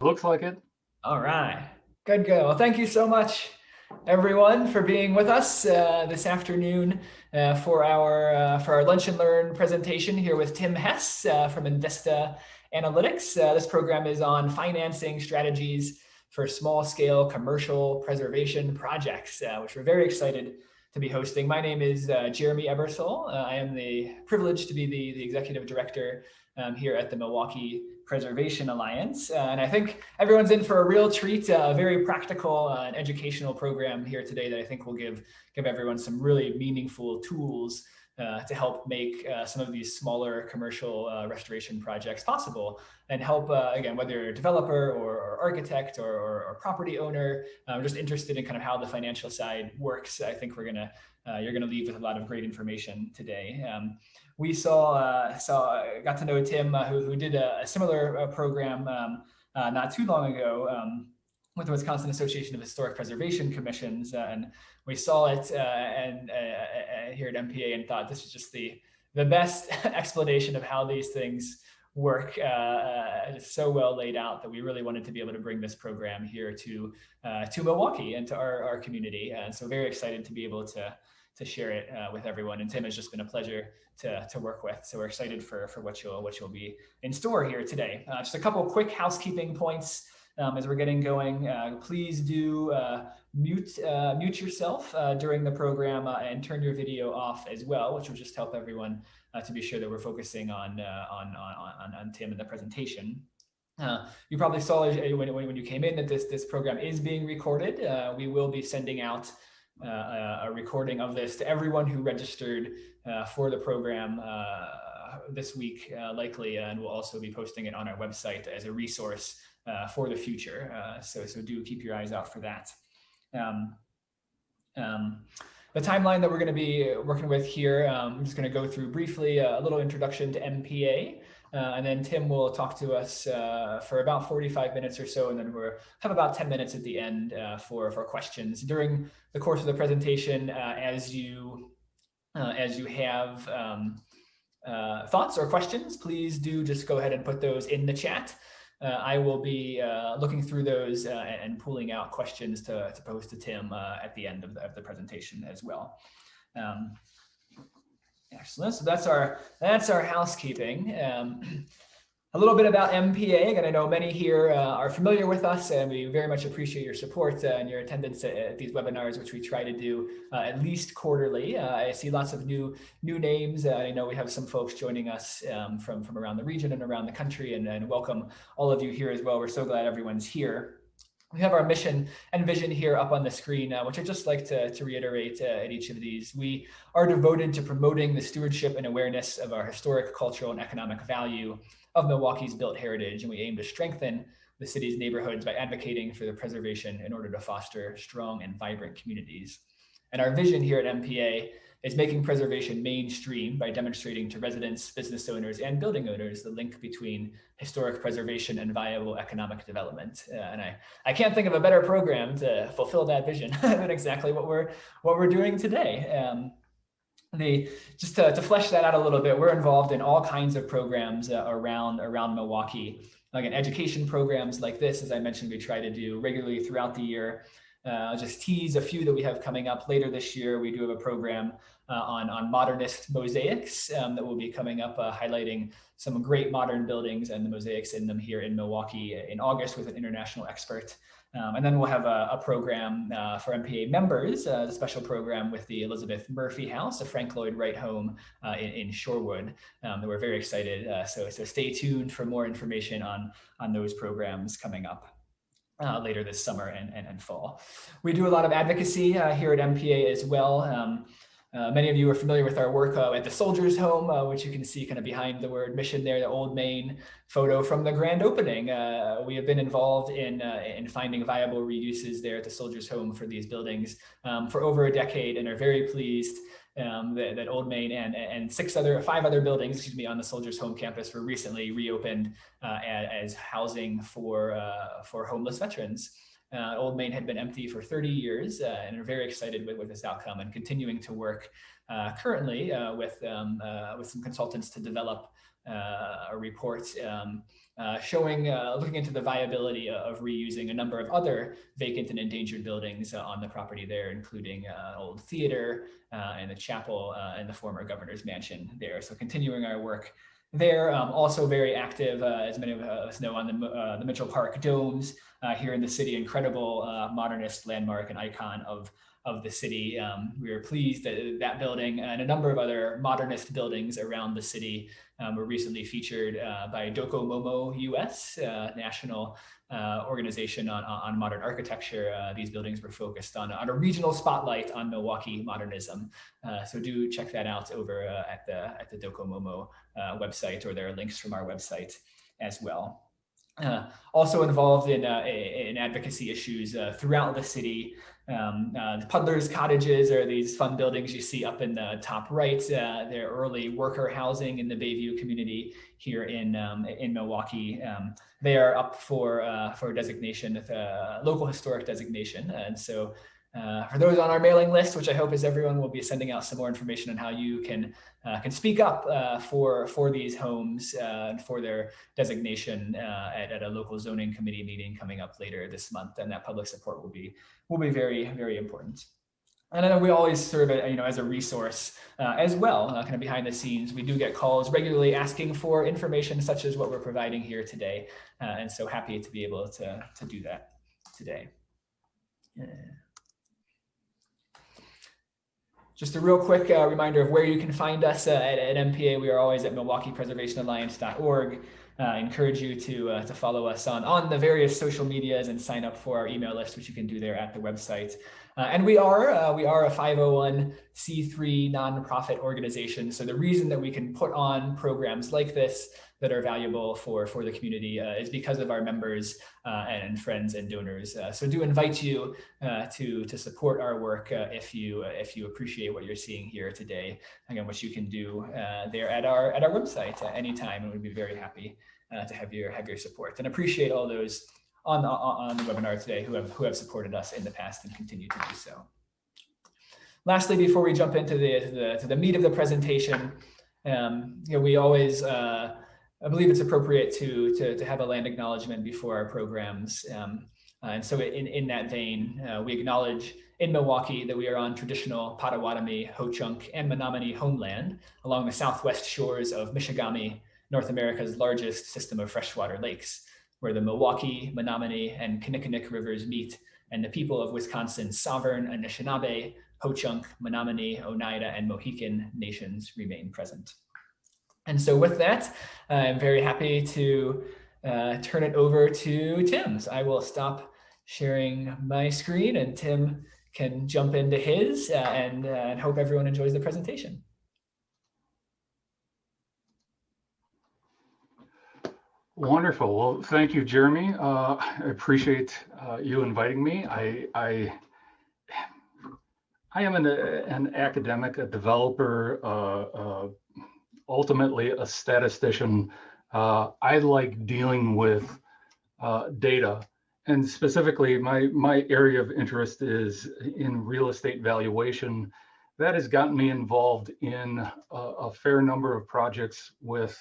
Looks like it. All right. Good, good. Well, thank you so much, everyone, for being with us this afternoon for our Lunch and Learn presentation here with Tim Hess from Invista Analytics. This program is on financing strategies for small-scale commercial preservation projects, which we're very excited to be hosting. My name is Jeremy Ebersol. I am the privileged to be the executive director here at the Milwaukee Preservation Alliance. And I think everyone's in for a real treat, a very practical and educational program here today that I think will give everyone some really meaningful tools to help make some of these smaller commercial restoration projects possible and help, again, whether you're a developer or architect or property owner, just interested in kind of how the financial side works. I think you're going to leave with a lot of great information today. We got to know Tim, who did a similar program not too long ago with the Wisconsin Association of Historic Preservation Commissions, and we saw it here at MPA and thought this is just the best explanation of how these things work. It's so well laid out that we really wanted to be able to bring this program here to Milwaukee and to our community, and so very excited to be able to share it with everyone. And Tim, has just been a pleasure to work with. So we're excited for what you'll be in store here today. Just a couple quick housekeeping points as we're getting going. Please do mute yourself during the program and turn your video off as well, which will just help everyone to be sure that we're focusing on Tim and the presentation. You probably saw when you came in that this program is being recorded. We will be sending out a recording of this to everyone who registered for the program this week, likely, and we'll also be posting it on our website as a resource for the future. So do keep your eyes out for that. The timeline that we're going to be working with here, I'm just going to go through briefly a little introduction to MPA. And then Tim will talk to us for about 45 minutes or so, and then we'll have about 10 minutes at the end for questions. During the course of the presentation, as you have thoughts or questions, please do just go ahead and put those in the chat. I will be looking through those and pulling out questions to pose to Tim at the end of the presentation as well. Excellent. So that's our housekeeping. A little bit about MPA, and I know many here are familiar with us, and we very much appreciate your support and your attendance at these webinars, which we try to do at least quarterly. I see lots of new names. I know we have some folks joining us from around the region and around the country, and welcome all of you here as well. We're so glad everyone's here. We have our mission and vision here up on the screen, which I'd just like to reiterate at each of these. We are devoted to promoting the stewardship and awareness of our historic, cultural, and economic value of Milwaukee's built heritage, and we aim to strengthen the city's neighborhoods by advocating for their preservation in order to foster strong and vibrant communities. And our vision here at MPA is making preservation mainstream by demonstrating to residents, business owners, and building owners the link between historic preservation and viable economic development. And I can't think of a better program to fulfill that vision than exactly what we're doing today. Just to flesh that out a little bit, we're involved in all kinds of programs around Milwaukee. Again, education programs like this, as I mentioned, we try to do regularly throughout the year. I'll just tease a few that we have coming up later this year. We do have a program on modernist mosaics that will be coming up, highlighting some great modern buildings and the mosaics in them here in Milwaukee in August with an international expert. And then we'll have a program for MPA members, a special program with the Elizabeth Murphy House, a Frank Lloyd Wright home in Shorewood that we're very excited. So stay tuned for more information on those programs coming up later this summer and fall. We do a lot of advocacy here at MPA as well. Many of you are familiar with our work at the Soldiers Home, which you can see kind of behind the word mission there, the Old Main photo from the grand opening. We have been involved in finding viable reuses there at the Soldiers Home for these buildings for over a decade, and are very pleased that Old Main and five other buildings, on the Soldiers Home campus were recently reopened as housing for homeless veterans. Old Main had been empty for 30 years and are very excited with this outcome, and continuing to work currently with some consultants to develop a report looking into the viability of reusing a number of other vacant and endangered buildings on the property there, including old theater and the chapel and the former governor's mansion there. So continuing our work there. Also very active, as many of us know, on the Mitchell Park domes here in the city. Incredible modernist landmark and icon of the city. We are pleased that that building and a number of other modernist buildings around the city were recently featured by Docomomo US, national organization on modern architecture. These buildings were focused on a regional spotlight on Milwaukee modernism. So do check that out over at the Docomomo website, or there are links from our website as well. Also involved in advocacy issues throughout the city. The Puddlers Cottages are these fun buildings you see up in the top right. They're early worker housing in the Bayview community here in Milwaukee. They are up for designation, local historic designation. And so for those on our mailing list, which I hope is everyone, will be sending out some more information on how you can speak up for these homes and for their designation at a local zoning committee meeting coming up later this month. And that public support will be very, very important. And then we always serve, as a resource as well, kind of behind the scenes. We do get calls regularly asking for information such as what we're providing here today. And so happy to be able to do that today. Just a real quick reminder of where you can find us at MPA. We are always at MilwaukeePreservationAlliance.org. I encourage you to follow us on the various social medias and sign up for our email list, which you can do there at the website. And we are a 501c3 nonprofit organization. So the reason that we can put on programs like this that are valuable for the community is because of our members and friends and donors. So do invite you to support our work if you appreciate what you're seeing here today. Again, which you can do there at our website at any time, and we'd be very happy to have your support, and appreciate all those on the webinar today who have supported us in the past and continue to do so. Lastly, before we jump into the meat of the presentation, we always I believe it's appropriate to have a land acknowledgement before our programs. And so in that vein, we acknowledge in Milwaukee that we are on traditional Potawatomi, Ho-Chunk, and Menominee homeland along the southwest shores of Michigamme, North America's largest system of freshwater lakes, where the Milwaukee, Menominee, and Kinnickinnick rivers meet, and the people of Wisconsin's sovereign Anishinaabe, Ho-Chunk, Menominee, Oneida, and Mohican nations remain present. And so with that, I'm very happy to turn it over to Tim. So I will stop sharing my screen and Tim can jump into his and hope everyone enjoys the presentation. Wonderful. Well, thank you, Jeremy. I appreciate you inviting me. I am an academic, a developer, ultimately a statistician. I like dealing with data, and specifically my area of interest is in real estate valuation. That has gotten me involved in a fair number of projects with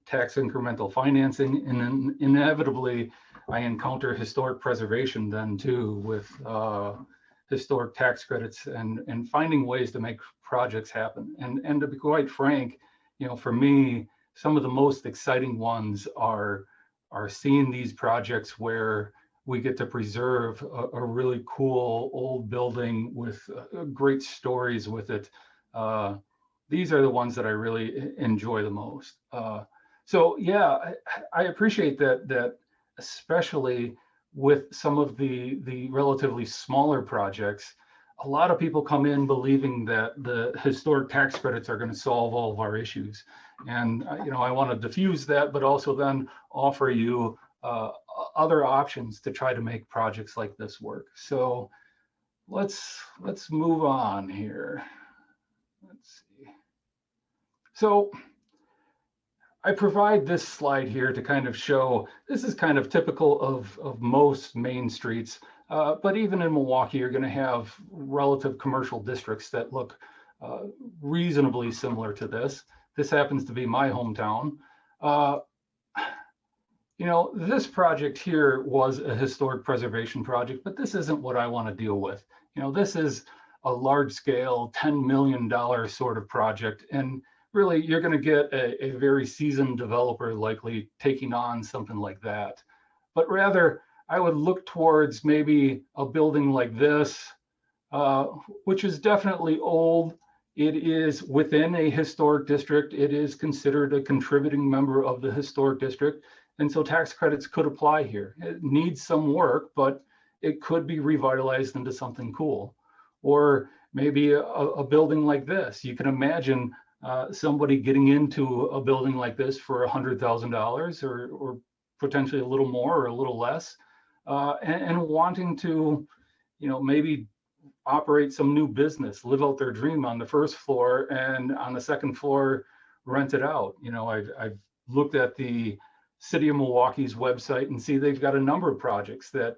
tax incremental financing, and then inevitably I encounter historic preservation then too, with historic tax credits and finding ways to make projects happen. And to be quite frank, for me, some of the most exciting ones are seeing these projects where we get to preserve a really cool old building with great stories with it. These are the ones that I really enjoy the most. So yeah, I appreciate that especially with some of the relatively smaller projects. A lot of people come in believing that the historic tax credits are going to solve all of our issues. And I want to diffuse that, but also then offer you other options to try to make projects like this work. So let's move on here. Let's see. So I provide this slide here to kind of show, this is kind of typical of most main streets, but even in Milwaukee, you're going to have relative commercial districts that look reasonably similar to this. This happens to be my hometown. This project here was a historic preservation project, but this isn't what I want to deal with. This is a large scale $10 million sort of project. And really, you're going to get a very seasoned developer likely taking on something like that. But rather, I would look towards maybe a building like this, which is definitely old. It is within a historic district. It is considered a contributing member of the historic district. And so tax credits could apply here. It needs some work, but it could be revitalized into something cool. Or maybe a building like this. You can imagine somebody getting into a building like this for $100,000 or potentially a little more or a little less, and wanting to, maybe operate some new business, live out their dream on the first floor, and on the second floor, rent it out. I've looked at the City of Milwaukee's website and see they've got a number of projects that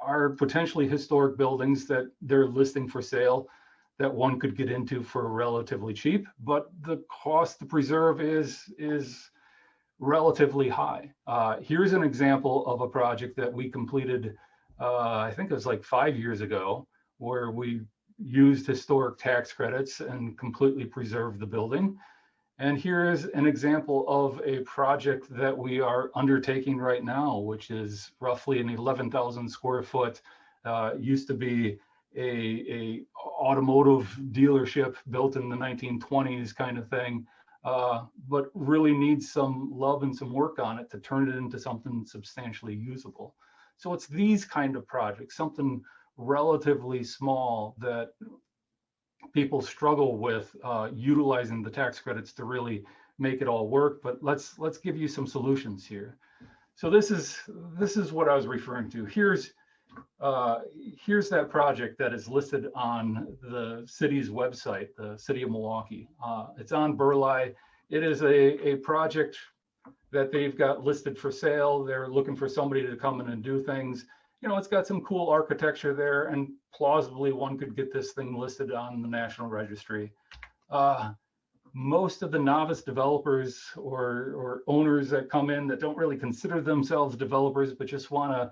are potentially historic buildings that they're listing for sale that one could get into for relatively cheap, but the cost to preserve is relatively high. Here's an example of a project that we completed, I think it was like 5 years ago, where we used historic tax credits and completely preserved the building. And here is an example of a project that we are undertaking right now, which is roughly an 11,000 square foot, used to be a automotive dealership built in the 1920s kind of thing, but really needs some love and some work on it to turn it into something substantially usable. So it's these kind of projects, something relatively small that people struggle with utilizing the tax credits to really make it all work. But let's give you some solutions here. So this is what I was referring to. Here's that project that is listed on the city's website, the City of Milwaukee. It's on Burleigh. It is a project that they've got listed for sale. They're looking for somebody to come in and do things. It's got some cool architecture there, and plausibly one could get this thing listed on the National Registry. Most of the novice developers or owners that come in that don't really consider themselves developers, but just want to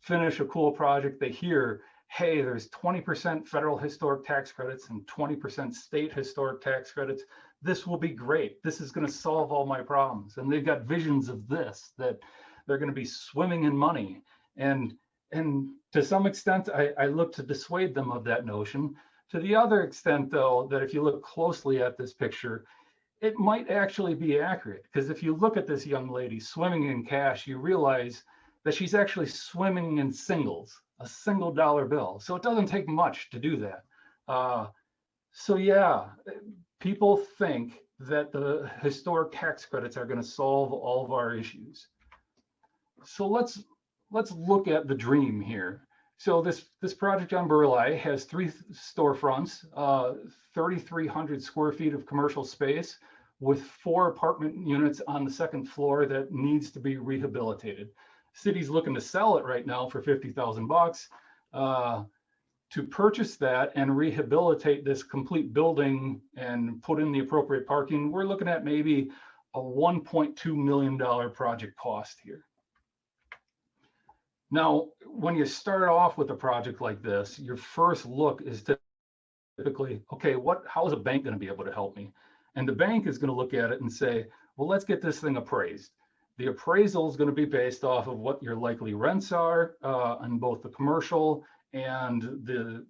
finish a cool project, they hear, hey, there's 20% federal historic tax credits and 20% state historic tax credits. This will be great. This is going to solve all my problems. And they've got visions of this, that they're going to be swimming in money. And to some extent, I look to dissuade them of that notion. To the other extent, though, that if you look closely at this picture, it might actually be accurate. Because if you look at this young lady swimming in cash, you realize that she's actually swimming in singles, a single dollar bill. So it doesn't take much to do that. So yeah, people think that the historic tax credits are going to solve all of our issues. So let's look at the dream here. So this project on Burleigh has 3 storefronts, 3,300 square feet of commercial space with 4 apartment units on the second floor that needs to be rehabilitated. City's looking to sell it right now for $50,000. To purchase that and rehabilitate this complete building and put in the appropriate parking, we're looking at maybe a $1.2 million project cost here. Now, when you start off with a project like this, your first look is typically, okay, how is a bank going to be able to help me? And the bank is going to look at it and say, well, let's get this thing appraised. The appraisal is going to be based off of what your likely rents are on both the commercial and the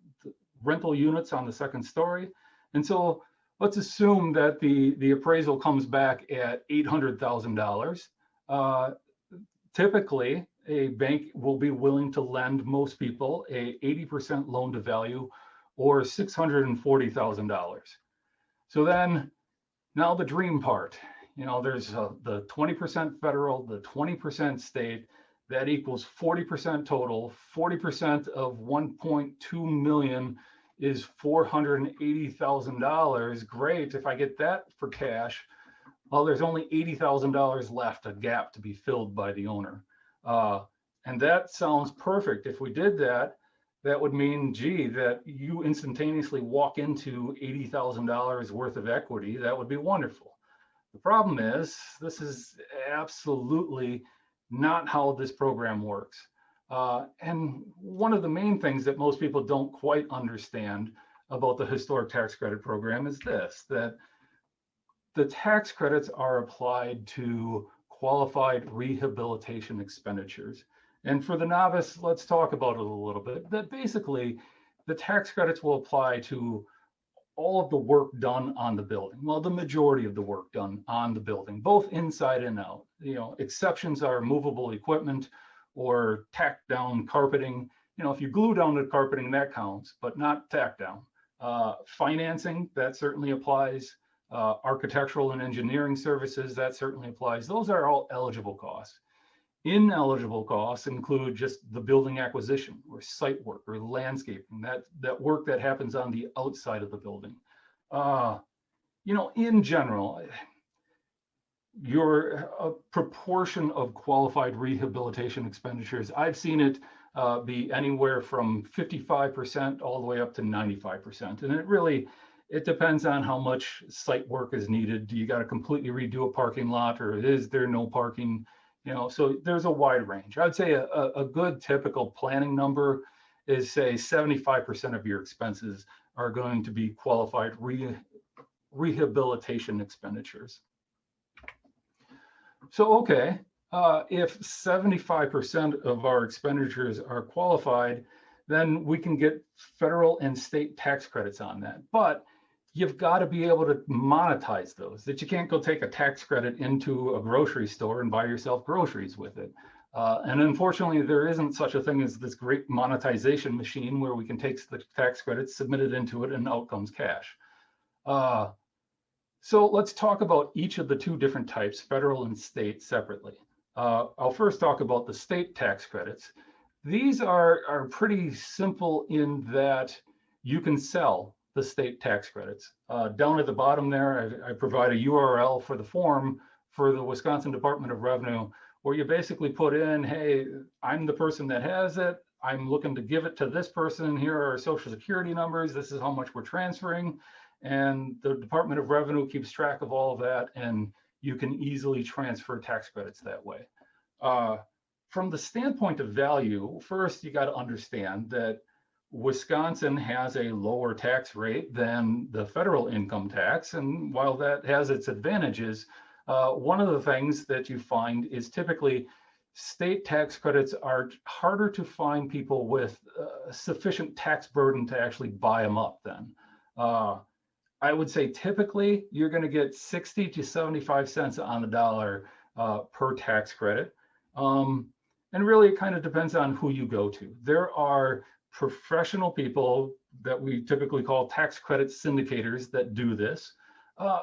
rental units on the second story. And so let's assume that the appraisal comes back at $800,000. Typically, a bank will be willing to lend most people a 80% loan to value or $640,000. So then now the dream part, there's the 20% federal, the 20% state, that equals 40% total. 40% of 1.2 million is $480,000. Great, if I get that for cash, well, there's only $80,000 left, a gap to be filled by the owner. And that sounds perfect. If we did that, that would mean, gee, that you instantaneously walk into $80,000 worth of equity. That would be wonderful. The problem is, this is absolutely not how this program works. And one of the main things that most people don't quite understand about the historic tax credit program is this, that the tax credits are applied to qualified rehabilitation expenditures. And for the novice, let's talk about it a little bit. That basically, the tax credits will apply to all of the work done on the building. Well, the majority of the work done on the building, both inside and out. Exceptions are movable equipment or tack down carpeting. If you glue down the carpeting, that counts, but not tack down. Financing, that certainly applies. Architectural and engineering services, that certainly applies. Those are all eligible costs. Ineligible costs include just the building acquisition or site work or landscaping, that work that happens on the outside of the building. In general, a proportion of qualified rehabilitation expenditures, I've seen it be anywhere from 55% all the way up to 95%. And it depends on how much site work is needed. Do you got to completely redo a parking lot, or is there no parking? So there's a wide range. I'd say a good typical planning number is, say, 75% of your expenses are going to be qualified rehabilitation expenditures. So, okay, if 75% of our expenditures are qualified, then we can get federal and state tax credits on that. But you've got to be able to monetize those, that you can't go take a tax credit into a grocery store and buy yourself groceries with it. And unfortunately, there isn't such a thing as this great monetization machine where we can take the tax credits, submit it into it, and out comes cash. So let's talk about each of the two different types, federal and state, separately. I'll first talk about the state tax credits. These are pretty simple in that you can sell the state tax credits. Down at the bottom there, I provide a URL for the form for the Wisconsin Department of Revenue, where you basically put in, hey, I'm the person that has it. I'm looking to give it to this person. Here are our social security numbers. This is how much we're transferring. And the Department of Revenue keeps track of all of that, and you can easily transfer tax credits that way. From the standpoint of value, first, you got to understand that Wisconsin has a lower tax rate than the federal income tax. And while that has its advantages, one of the things that you find is typically state tax credits are harder to find people with sufficient tax burden to actually buy them up then. I would say typically you're going to get 60 to 75 cents on the dollar per tax credit. And really, it kind of depends on who you go to. There are professional people that we typically call tax credit syndicators that do this,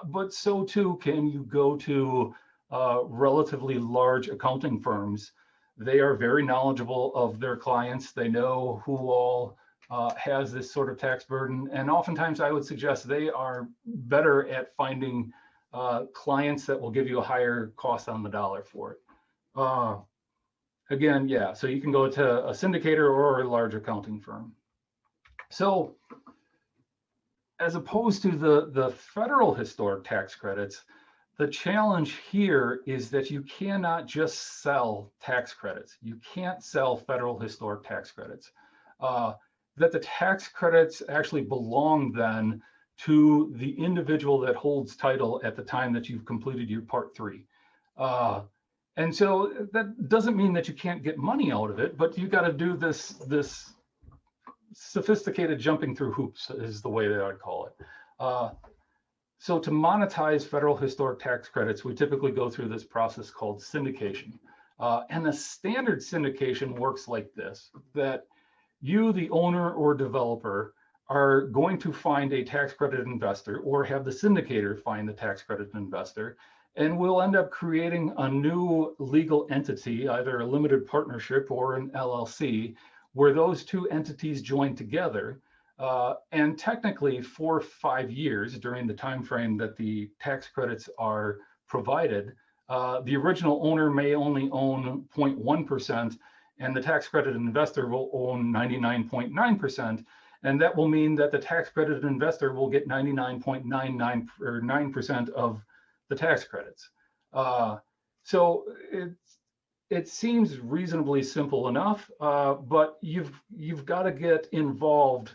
but so too can you go to relatively large accounting firms. They are very knowledgeable of their clients. They know who all has this sort of tax burden. And oftentimes I would suggest they are better at finding clients that will give you a higher cost on the dollar for it. Again, yeah, so you can go to a syndicator or a large accounting firm. So as opposed to the federal historic tax credits, the challenge here is that you cannot just sell tax credits. You can't sell federal historic tax credits. That the tax credits actually belong then to the individual that holds title at the time that you've completed your Part 3. And so that doesn't mean that you can't get money out of it, but you got to do this sophisticated jumping through hoops is the way that I'd call it. So to monetize federal historic tax credits, we typically go through this process called syndication. And the standard syndication works like this, that you, the owner or developer, are going to find a tax credit investor or have the syndicator find the tax credit investor. And we'll end up creating a new legal entity, either a limited partnership or an LLC, where those two entities join together. And technically for 5 years during the time frame that the tax credits are provided, the original owner may only own 0.1%, and the tax credit investor will own 99.9%. And that will mean that the tax credit investor will get 99.99% of the tax credits. So it seems reasonably simple enough, but you've got to get involved,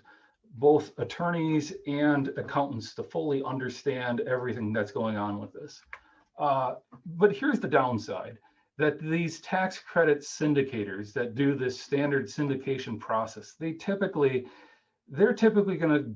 both attorneys and accountants, to fully understand everything that's going on with this. But here's the downside, that these tax credit syndicators that do this standard syndication process, they're typically going to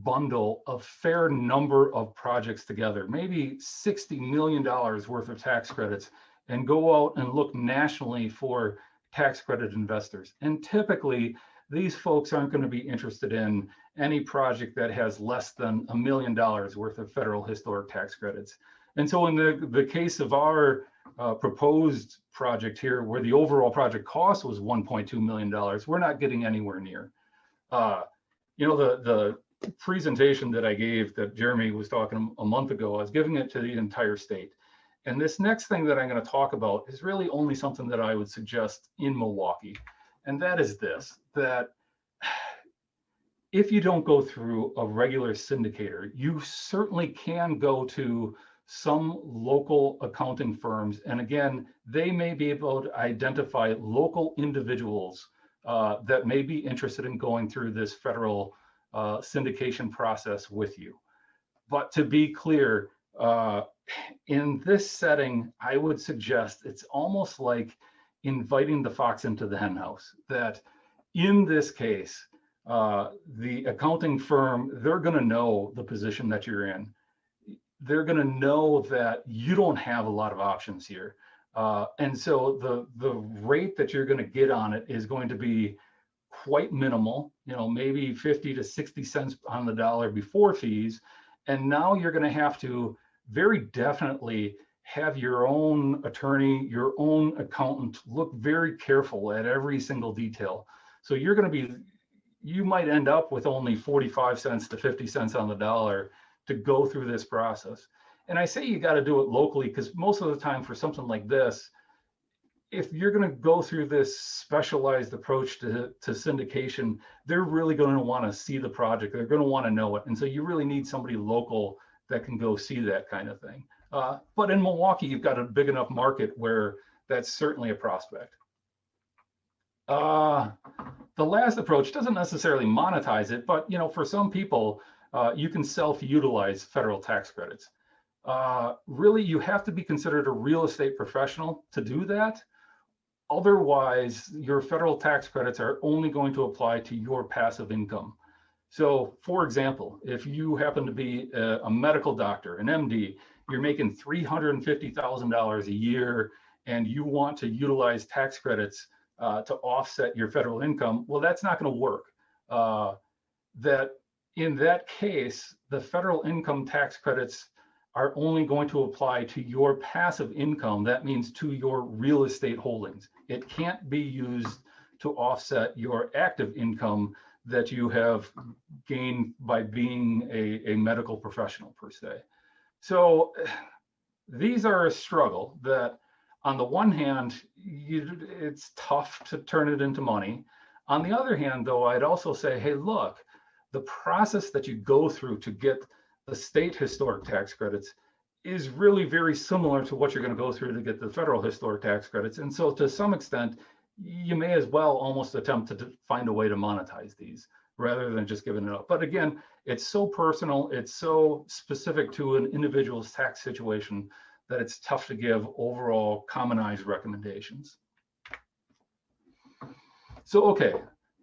bundle a fair number of projects together, maybe $60 million worth of tax credits, and go out and look nationally for tax credit investors. And typically, these folks aren't going to be interested in any project that has less than $1 million worth of federal historic tax credits. And so in the case of our proposed project here, where the overall project cost was $1.2 million, we're not getting anywhere near. The presentation that I gave, that Jeremy was talking a month ago, I was giving it to the entire state. And this next thing that I'm going to talk about is really only something that I would suggest in Milwaukee. And that is this, that if you don't go through a regular syndicator, you certainly can go to some local accounting firms. And again, they may be able to identify local individuals that may be interested in going through this federal syndication process with you. But to be clear, in this setting, I would suggest it's almost like inviting the fox into the hen house. That in this case, the accounting firm, they're going to know the position that you're in. They're going to know that you don't have a lot of options here. And so the rate that you're going to get on it is going to be quite minimal, maybe 50 to 60 cents on the dollar before fees. And now you're going to have to very definitely have your own attorney, your own accountant look very careful at every single detail. So you might end up with only 45 cents to 50 cents on the dollar to go through this process. And I say you got to do it locally because most of the time for something like this, if you're going to go through this specialized approach to syndication, they're really going to want to see the project. They're going to want to know it. And so you really need somebody local that can go see that kind of thing. But in Milwaukee, you've got a big enough market where that's certainly a prospect. The last approach doesn't necessarily monetize it, but for some people, you can self-utilize federal tax credits. Really, you have to be considered a real estate professional to do that. Otherwise, your federal tax credits are only going to apply to your passive income. So, for example, if you happen to be a medical doctor, an MD, you're making $350,000 a year, and you want to utilize tax credits to offset your federal income, well, that's not going to work. In that case, the federal income tax credits are only going to apply to your passive income. That means to your real estate holdings. It can't be used to offset your active income that you have gained by being a medical professional per se. So these are a struggle that, on the one hand, it's tough to turn it into money. On the other hand, though, I'd also say, hey, look, the process that you go through to get the state historic tax credits is really very similar to what you're going to go through to get the federal historic tax credits. And so to some extent, you may as well almost attempt to find a way to monetize these rather than just giving it up. But again, it's so personal, it's so specific to an individual's tax situation that it's tough to give overall commonized recommendations. So, okay,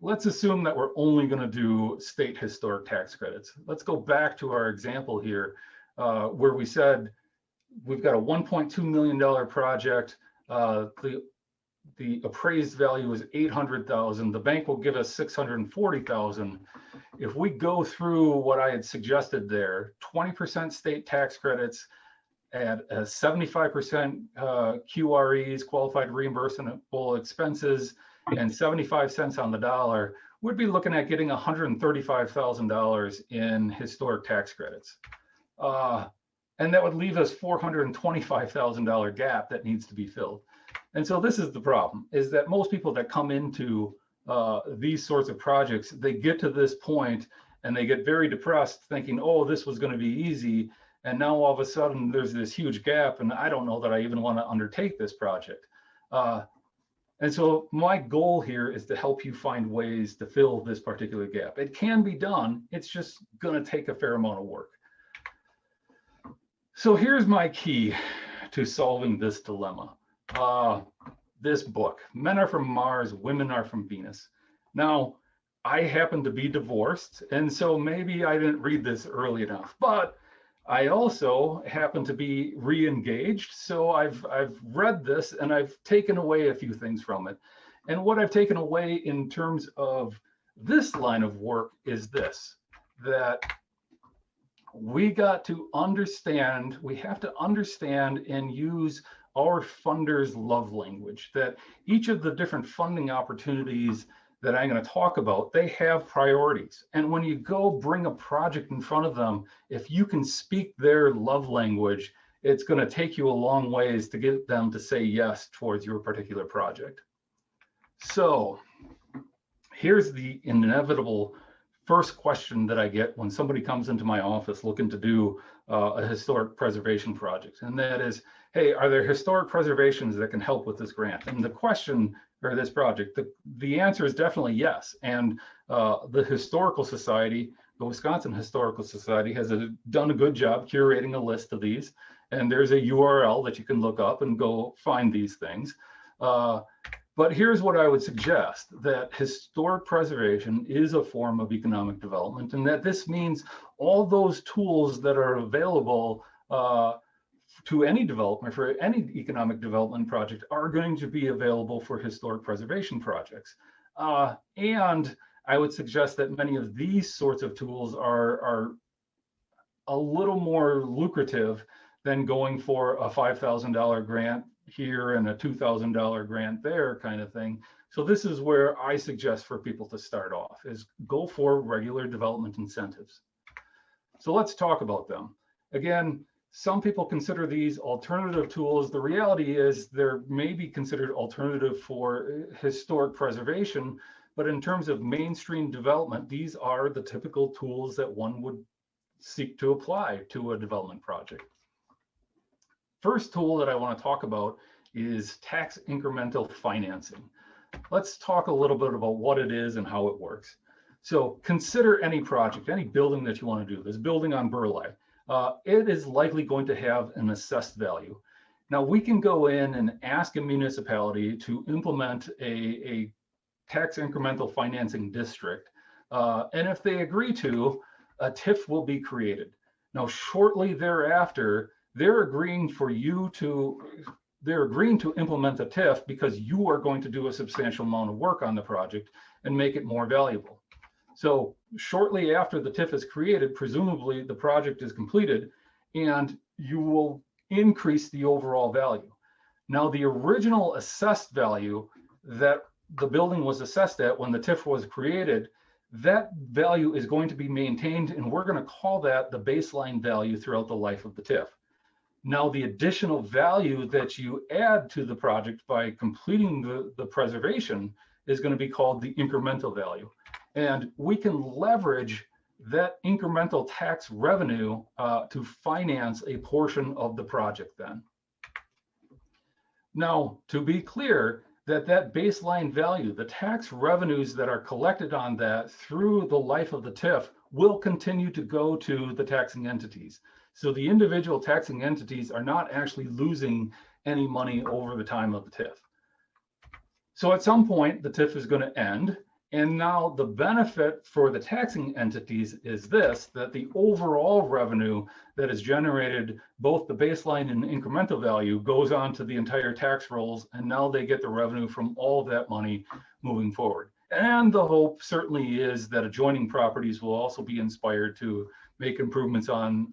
let's assume that we're only going to do state historic tax credits. Let's go back to our example here where we said we've got a $1.2 million project. The appraised value is $800,000. The bank will give us $640,000. If we go through what I had suggested there, 20% state tax credits at 75% QREs, qualified reimbursable expenses, and 75 cents on the dollar, we'd be looking at getting $135,000 in historic tax credits. And that would leave us $425,000 gap that needs to be filled. And so this is the problem, is that most people that come into these sorts of projects, they get to this point and they get very depressed thinking, oh, this was going to be easy. And now all of a sudden there's this huge gap and I don't know that I even want to undertake this project. And so my goal here is to help you find ways to fill this particular gap. It can be done. It's just going to take a fair amount of work. So here's my key to solving this dilemma. This book, Men Are From Mars, Women Are From Venus. Now, I happen to be divorced, and so maybe I didn't read this early enough, but I also happen to be re-engaged, so I've read this and I've taken away a few things from it. And what I've taken away in terms of this line of work is this, that we have to understand and use our funders' love language, that each of the different funding opportunities that I'm going to talk about, they have priorities. And when you go bring a project in front of them, if you can speak their love language, it's going to take you a long ways to get them to say yes towards your particular project. So here's the inevitable first question that I get when somebody comes into my office looking to do a historic preservation project. And that is, hey, are there historic preservations that can help with this grant? And the question, or this project, the answer is definitely yes. And the Historical Society, the Wisconsin Historical Society, has done a good job curating a list of these. And there's a URL that you can look up and go find these things. But here's what I would suggest, that historic preservation is a form of economic development, and that this means all those tools that are available to any developer for any economic development project are going to be available for historic preservation projects. And I would suggest that many of these sorts of tools are a little more lucrative than going for a $5,000 grant here and a $2,000 grant there kind of thing. So this is where I suggest for people to start off, is go for regular development incentives. So let's talk about them. Again, some people consider these alternative tools. The reality is they're maybe considered alternative for historic preservation, but in terms of mainstream development, these are the typical tools that one would seek to apply to a development project. First tool that I want to talk about is tax incremental financing. Let's talk a little bit about what it is and how it works. So consider any project, any building that you want to do. This building on Burleigh, it is likely going to have an assessed value. Now we can go in and ask a municipality to implement a tax incremental financing district. And if they agree to, a TIF will be created. Now shortly thereafter, they're agreeing to implement the TIF because you are going to do a substantial amount of work on the project and make it more valuable. So shortly after the TIF is created, presumably the project is completed and you will increase the overall value. Now the original assessed value that the building was assessed at when the TIF was created, that value is going to be maintained, and we're going to call that the baseline value throughout the life of the TIF. Now, the additional value that you add to the project by completing the preservation is going to be called the incremental value. And we can leverage that incremental tax revenue to finance a portion of the project then. Now, to be clear, that baseline value, the tax revenues that are collected on that through the life of the TIF will continue to go to the taxing entities. So the individual taxing entities are not actually losing any money over the time of the TIF. So at some point, the TIF is going to end. And now the benefit for the taxing entities is this, that the overall revenue that is generated, both the baseline and incremental value, goes on to the entire tax rolls. And now they get the revenue from all of that money moving forward. And the hope certainly is that adjoining properties will also be inspired to make improvements on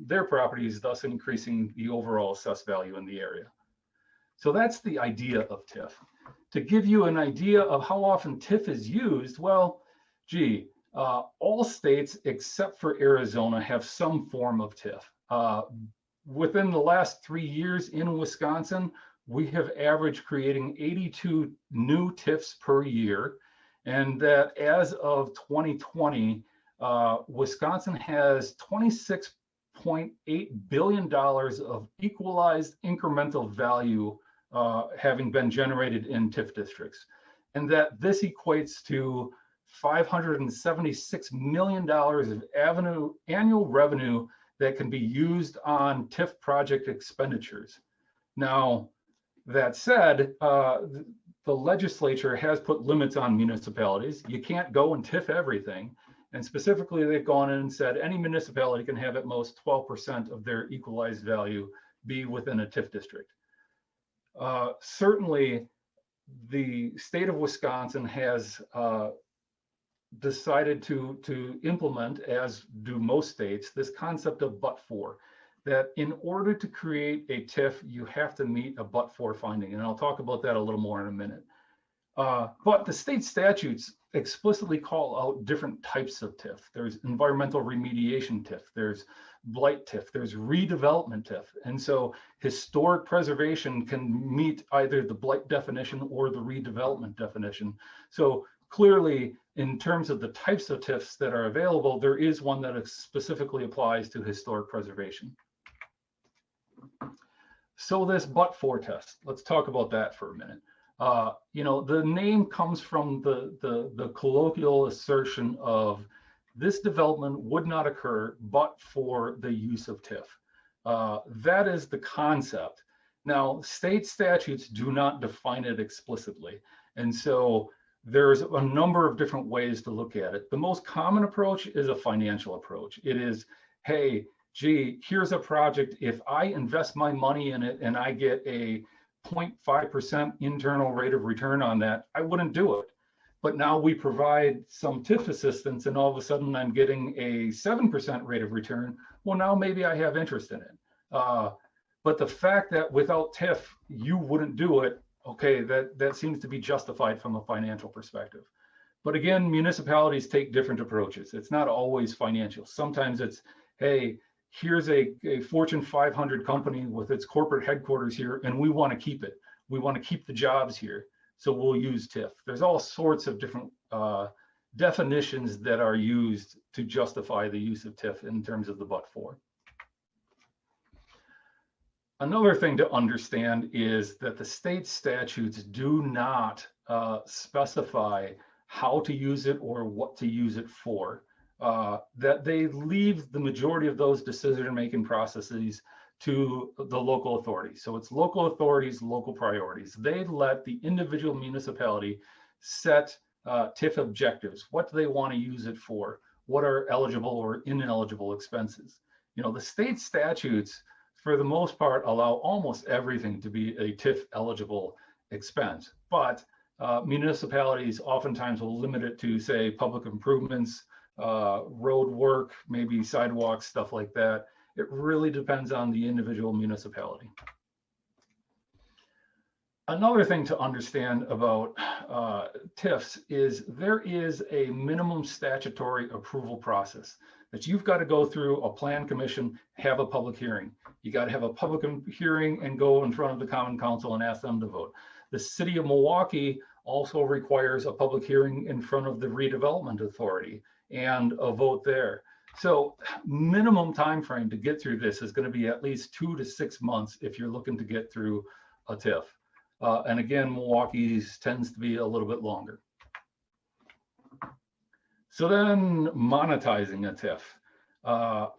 their properties, thus increasing the overall assessed value in the area. So that's the idea of TIF. To give you an idea of how often TIF is used, well, all states except for Arizona have some form of TIF. Within the last 3 years in Wisconsin, we have averaged creating 82 new TIFs per year. And that as of 2020, Wisconsin has $26.8 billion of equalized incremental value having been generated in TIF districts, and that this equates to $576 million of annual revenue that can be used on TIF project expenditures. Now, that said, the legislature has put limits on municipalities. You can't go and TIF everything. And specifically, they've gone in and said any municipality can have at most 12% of their equalized value be within a TIF district. Certainly, the state of Wisconsin has decided to implement, as do most states, this concept of but-for, that in order to create a TIF, you have to meet a but-for finding. And I'll talk about that a little more in a minute. But the state statutes explicitly call out different types of TIF. There's environmental remediation TIF, there's blight TIF, there's redevelopment TIF. And so historic preservation can meet either the blight definition or the redevelopment definition. So clearly, in terms of the types of TIFs that are available, there is one that specifically applies to historic preservation. So this but-for test, let's talk about that for a minute. You know, the name comes from the colloquial assertion of this development would not occur but for the use of TIF. That is the concept. Now, state statutes do not define it explicitly. And so there's a number of different ways to look at it. The most common approach is a financial approach. It is, hey, gee, here's a project. If I invest my money in it and I get a 0.5% internal rate of return on that, I wouldn't do it. But now we provide some TIF assistance and all of a sudden I'm getting a 7% rate of return. Well, now maybe I have interest in it. But the fact that without TIF, you wouldn't do it, okay, that seems to be justified from a financial perspective. But again, municipalities take different approaches. It's not always financial. Sometimes it's, hey, here's a Fortune 500 company with its corporate headquarters here, and we want to keep it. We want to keep the jobs here, so we'll use TIF. There's all sorts of different definitions that are used to justify the use of TIF in terms of the but-for. Another thing to understand is that the state statutes do not specify how to use it or what to use it for. That they leave the majority of those decision-making processes to the local authorities. So it's local authorities, local priorities. They let the individual municipality set TIF objectives. What do they want to use it for? What are eligible or ineligible expenses? You know, the state statutes, for the most part, allow almost everything to be a TIF eligible expense, but municipalities oftentimes will limit it to, say, public improvements, road work, maybe sidewalks, stuff like that. It really depends on the individual municipality. Another thing to understand about TIFs is there is a minimum statutory approval process that you've got to go through a plan commission, have a public hearing. You got to have a public hearing and go in front of the Common Council and ask them to vote. The city of Milwaukee also requires a public hearing in front of the redevelopment authority and a vote there. So minimum time frame to get through this is going to be at least 2 to 6 months if you're looking to get through a TIF. And again, Milwaukee's tends to be a little bit longer. So then monetizing a TIF.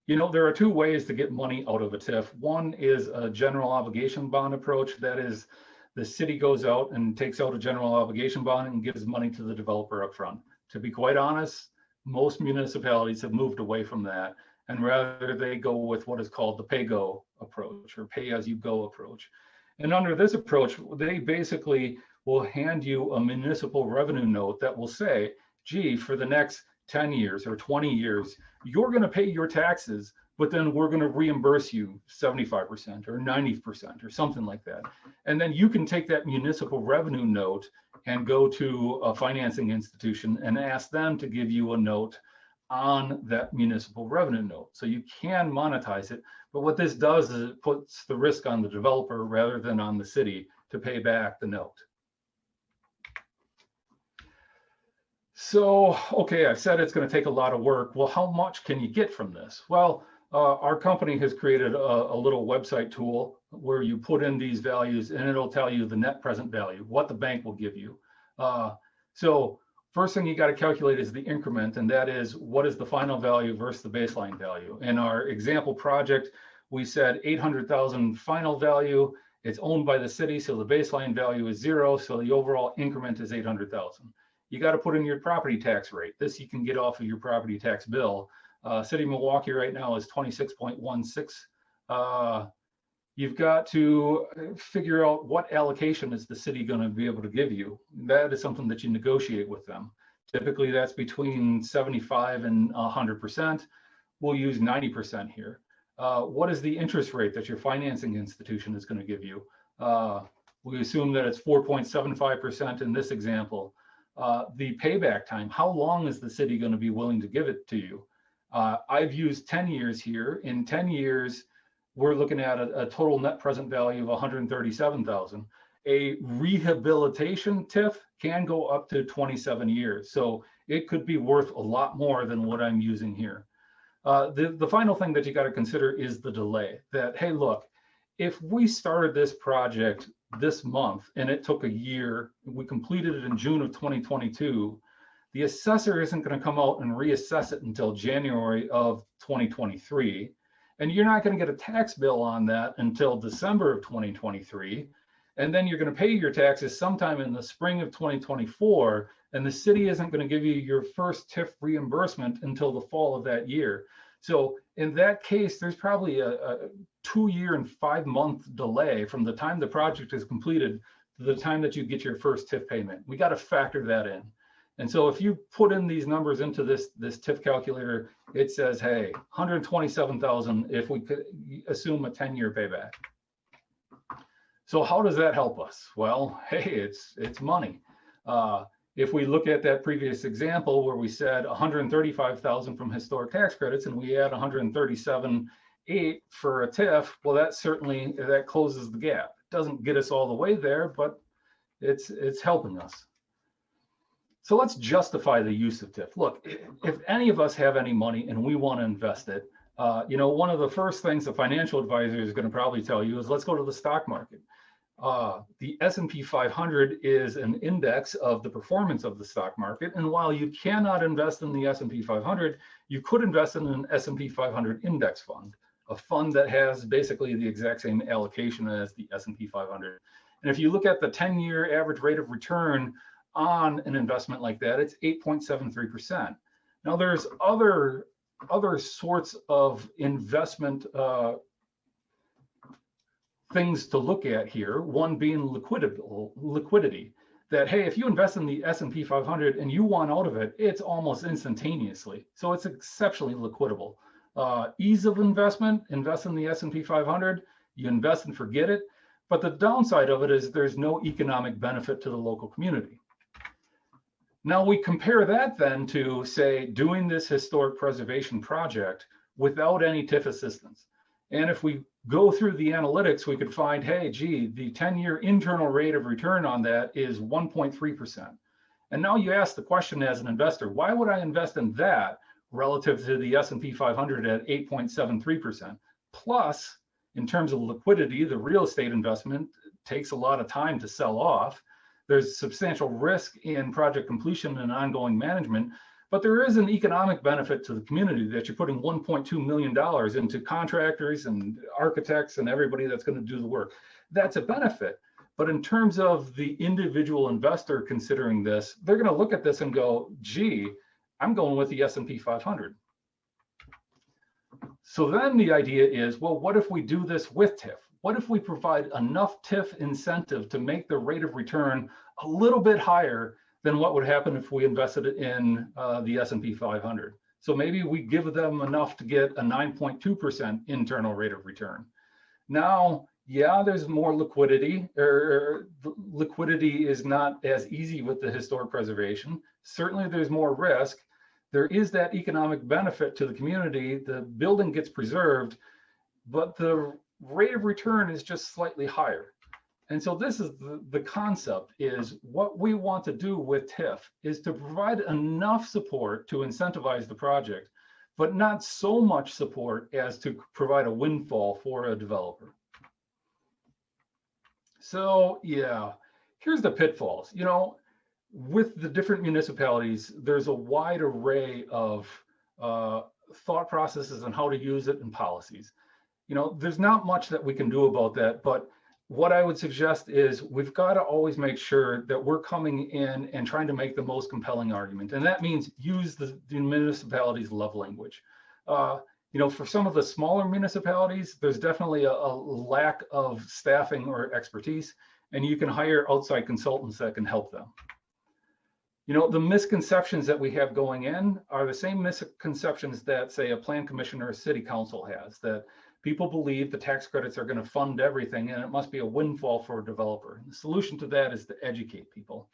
You know, there are two ways to get money out of a TIF. One is a general obligation bond approach. That is, the city goes out and takes out a general obligation bond and gives money to the developer up front. To be quite honest, most municipalities have moved away from that, and rather they go with what is called the pay-go approach or pay-as-you-go approach. And under this approach, they basically will hand you a municipal revenue note that will say, gee, for the next 10 years or 20 years, you're going to pay your taxes, but then we're going to reimburse you 75% or 90% or something like that. And then you can take that municipal revenue note and go to a financing institution and ask them to give you a note on that municipal revenue note. So you can monetize it, but what this does is it puts the risk on the developer rather than on the city to pay back the note. So, okay, I've said it's going to take a lot of work. Well, how much can you get from this? Well, Our company has created a little website tool where you put in these values and it'll tell you the net present value, what the bank will give you. So first thing you got to calculate is the increment, and that is what is the final value versus the baseline value. In our example project, we said 800,000 final value. It's owned by the city, so the baseline value is 0, so the overall increment is 800,000. You got to put in your property tax rate. This you can get off of your property tax bill. City of Milwaukee right now is 26.16. You've got to figure out what allocation is the city going to be able to give you. That is something that you negotiate with them. Typically, that's between 75 and 100%. We'll use 90% here. What is the interest rate that your financing institution is going to give you? We assume that it's 4.75% in this example. The payback time, how long is the city going to be willing to give it to you? I've used 10 years here. In 10 years, we're looking at a total net present value of 137,000. A rehabilitation TIF can go up to 27 years. So it could be worth a lot more than what I'm using here. The final thing that you got to consider is the delay. That, hey, look, if we started this project this month and it took a year, we completed it in June of 2022, the assessor isn't going to come out and reassess it until January of 2023. And you're not going to get a tax bill on that until December of 2023. And then you're going to pay your taxes sometime in the spring of 2024. And the city isn't going to give you your first TIF reimbursement until the fall of that year. So in that case, there's probably a 2-year and 5-month delay from the time the project is completed to the time that you get your first TIF payment. We got to factor that in. And so if you put in these numbers into this TIF calculator, it says, hey, 127,000 if we could assume a 10-year payback. So how does that help us? Well, hey, it's money. If we look at that previous example where we said 135,000 from historic tax credits and we add 137.8 for a TIF, well, that closes the gap. It doesn't get us all the way there, but it's helping us. So let's justify the use of TIF. Look, if any of us have any money and we want to invest it, one of the first things the financial advisor is going to probably tell you is let's go to the stock market. The S&P 500 is an index of the performance of the stock market. And while you cannot invest in the S&P 500, you could invest in an S&P 500 index fund, a fund that has basically the exact same allocation as the S&P 500. And if you look at the 10-year average rate of return on an investment like that, it's 8.73%. Now there's other sorts of investment things to look at here, one being liquidity. That, hey, if you invest in the S&P 500 and you want out of it, it's almost instantaneously. So it's exceptionally liquidable. Ease of investment, invest in the S&P 500, you invest and forget it. But the downside of it is there's no economic benefit to the local community. Now we compare that then to, say, doing this historic preservation project without any TIF assistance. And if we go through the analytics, we could find, hey, gee, the 10-year internal rate of return on that is 1.3%. And now you ask the question as an investor, why would I invest in that relative to the S&P 500 at 8.73%? Plus, in terms of liquidity, the real estate investment takes a lot of time to sell off. There's substantial risk in project completion and ongoing management, but there is an economic benefit to the community that you're putting $1.2 million into contractors and architects and everybody that's going to do the work. That's a benefit. But in terms of the individual investor considering this, they're going to look at this and go, gee, I'm going with the S&P 500. So then the idea is, well, what if we do this with TIF? What if we provide enough TIF incentive to make the rate of return a little bit higher than what would happen if we invested it in the S&P 500? So maybe we give them enough to get a 9.2% internal rate of return. Now, yeah, there's more liquidity, or liquidity is not as easy with the historic preservation. Certainly there's more risk. There is that economic benefit to the community. The building gets preserved, but the rate of return is just slightly higher. And so this is the concept, is what we want to do with TIF is to provide enough support to incentivize the project but not so much support as to provide a windfall for a developer. So yeah, here's the pitfalls. You know, with the different municipalities, there's a wide array of thought processes on how to use it and policies. You know, there's not much that we can do about that, but what I would suggest is we've got to always make sure that we're coming in and trying to make the most compelling argument. And that means use the municipality's love language. You know, for some of the smaller municipalities, there's definitely a lack of staffing or expertise, and you can hire outside consultants that can help them. You know, the misconceptions that we have going in are the same misconceptions that, say, a plan commission or a city council has, that people believe the tax credits are going to fund everything and it must be a windfall for a developer. The solution to that is to educate people.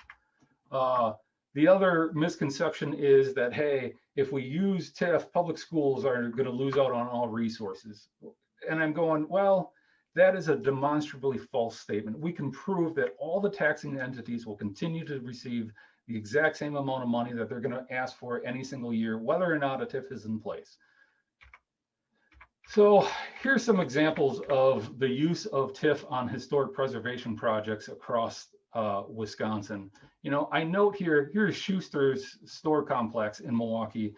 The other misconception is that, hey, if we use TIF, public schools are going to lose out on all resources. And I'm going, well, that is a demonstrably false statement. We can prove that all the taxing entities will continue to receive the exact same amount of money that they're going to ask for any single year, whether or not a TIF is in place. So here's some examples of the use of TIF on historic preservation projects across Wisconsin. You know, I note here, here's Schuster's store complex in Milwaukee.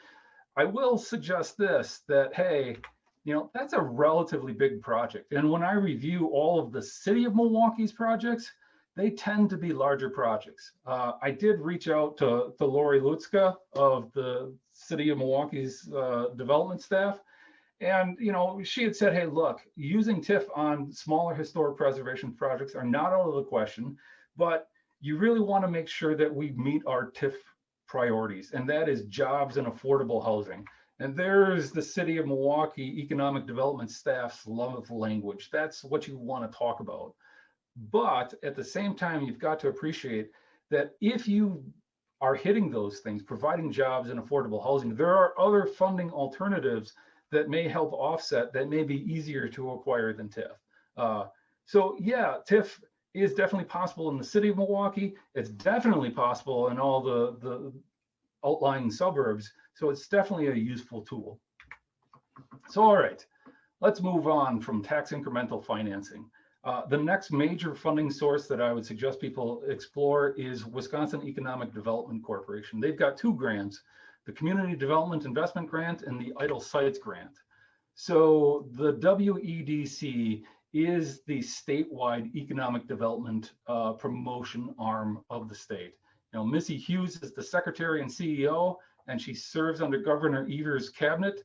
I will suggest this, that, hey, you know, that's a relatively big project. And when I review all of the city of Milwaukee's projects, they tend to be larger projects. I did reach out to Lori Lutzka of the city of Milwaukee's development staff. And, you know, she had said, hey, look, using TIF on smaller historic preservation projects are not out of the question, but you really want to make sure that we meet our TIF priorities, and that is jobs and affordable housing. And there's the city of Milwaukee economic development staff's love language. That's what you want to talk about. But at the same time, you've got to appreciate that if you are hitting those things, providing jobs and affordable housing, there are other funding alternatives that may help offset, that may be easier to acquire than TIF. So yeah, TIF is definitely possible in the city of Milwaukee. It's definitely possible in all the outlying suburbs. So it's definitely a useful tool. So all right, let's move on from tax incremental financing. The next major funding source that I would suggest people explore is Wisconsin Economic Development Corporation. They've got two grants, the Community Development Investment Grant and the Idle Sites Grant. So the WEDC is the statewide economic development promotion arm of the state. You know, Missy Hughes is the secretary and CEO, and she serves under Governor Evers' cabinet.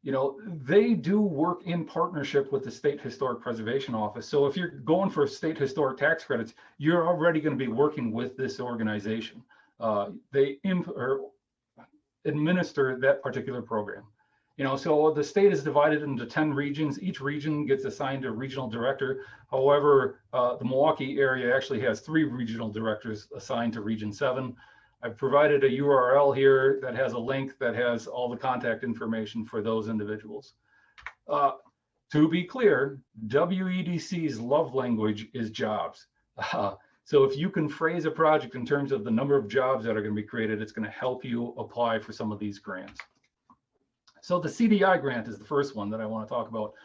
You know, they do work in partnership with the State Historic Preservation Office. So if you're going for state historic tax credits, you're already going to be working with this organization. They administer that particular program. You know, so the state is divided into 10 regions. Each region gets assigned a regional director. However, the Milwaukee area actually has 3 regional directors assigned to Region 7. I've provided a URL here that has a link that has all the contact information for those individuals. To be clear, WEDC's love language is jobs. So if you can phrase a project in terms of the number of jobs that are going to be created, it's going to help you apply for some of these grants. So the CDI grant is the first one that I want to talk about.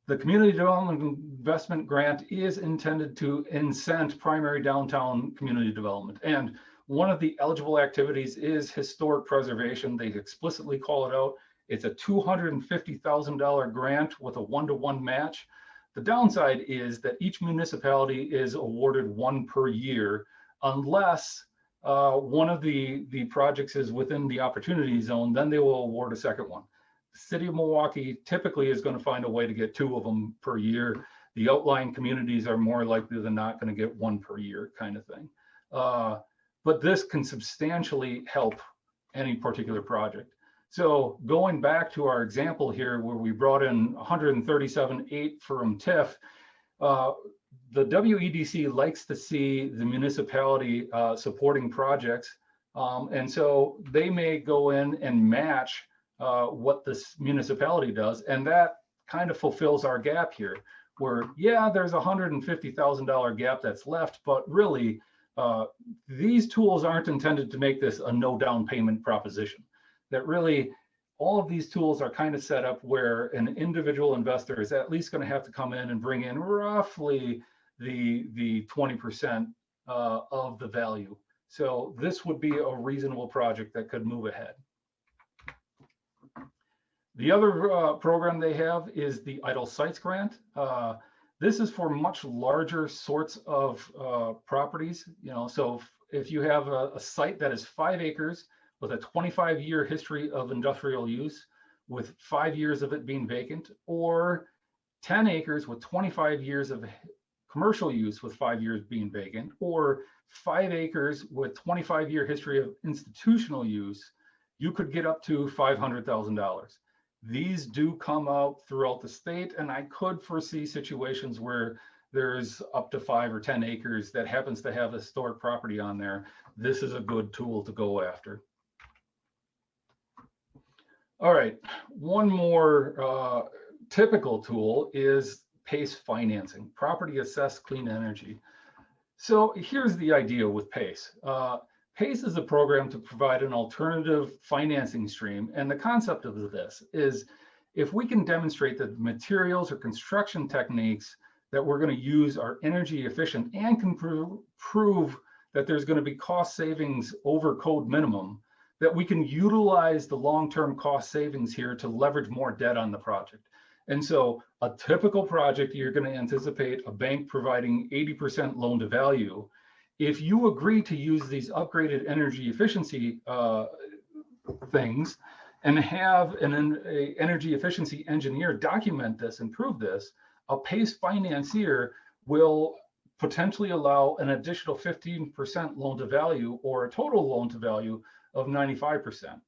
The Community Development Investment Grant is intended to incent primary downtown community development. And one of the eligible activities is historic preservation. They explicitly call it out. It's a $250,000 grant with a 1-to-1 match. The downside is that each municipality is awarded 1 per year unless one of the projects is within the opportunity zone, then they will award a second one. The city of Milwaukee typically is going to find a way to get 2 of them per year. The outlying communities are more likely than not going to get 1 per year kind of thing. But this can substantially help any particular project. So going back to our example here where we brought in 137.8 from TIF, the WEDC likes to see the municipality supporting projects. And so they may go in and match what this municipality does. And that kind of fulfills our gap here where, yeah, there's a $150,000 gap that's left, but really these tools aren't intended to make this a no down payment proposition. that really all of these tools are kind of set up where an individual investor is at least going to have to come in and bring in roughly the 20% of the value. So this would be a reasonable project that could move ahead. The other program they have is the Idle Sites Grant. This is for much larger sorts of properties. So if you have a site that is 5 acres with a 25-year history of industrial use, with 5 years of it being vacant, or 10 acres with 25 years of commercial use with 5 years being vacant, or 5 acres with 25-year history of institutional use, you could get up to $500,000. These do come out throughout the state, and I could foresee situations where there's up to 5 or 10 acres that happens to have a historic property on there. This is a good tool to go after. All right, one more typical tool is PACE financing, Property Assessed Clean Energy. So here's the idea with PACE. PACE is a program to provide an alternative financing stream. And the concept of this is if we can demonstrate that the materials or construction techniques that we're going to use are energy efficient and can prove that there's going to be cost savings over code minimum, that we can utilize the long-term cost savings here to leverage more debt on the project. And so a typical project, you're going to anticipate a bank providing 80% loan to value. If you agree to use these upgraded energy efficiency things and have an energy efficiency engineer document this and prove this, a PACE financier will potentially allow an additional 15% loan to value, or a total loan to value of 95%.